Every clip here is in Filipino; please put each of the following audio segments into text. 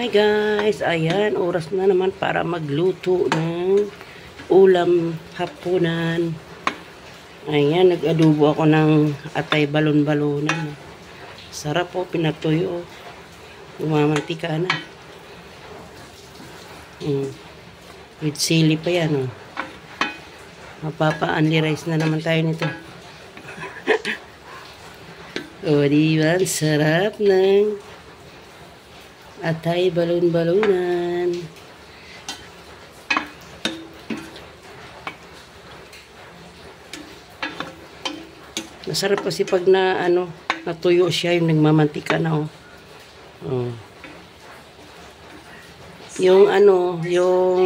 Hi guys, ayan, oras na naman para magluto ng ulam hapunan. Ayan, nag-adobo ako ng atay balon-balonan. Sarap po, pinatuyo. Umamantika na. With sili pa yan. Mapapa-only rice na naman tayo nito. O, diba? Sarap ng atay balon-balonan. Masarap kasi pag natuyo siya, yung nagmamantika na Yung yung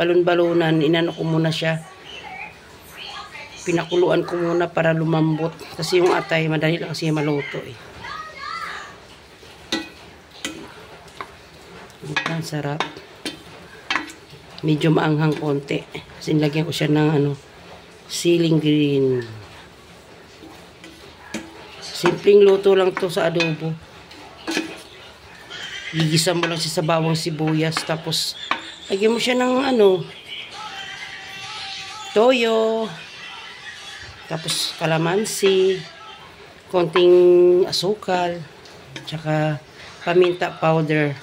balon-balonan, inano ko muna siya. Pinakuluan ko muna para lumambot. Kasi yung atay, madali lang kasi maluto Ang sarap. Medyo maanghang konti. Kasi nilagyan ko siya ng siling green. Simpleng luto lang to sa adobo. Gigisa mo lang siya sa bawang sibuyas. Tapos, lagyan mo siya ng toyo. Tapos, kalamansi. Konting asukal. Tsaka, paminta powder.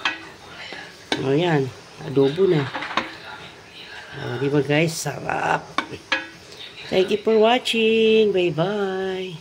Ayan, adobo na. Diba guys, sarap. Thank you for watching. Bye-bye.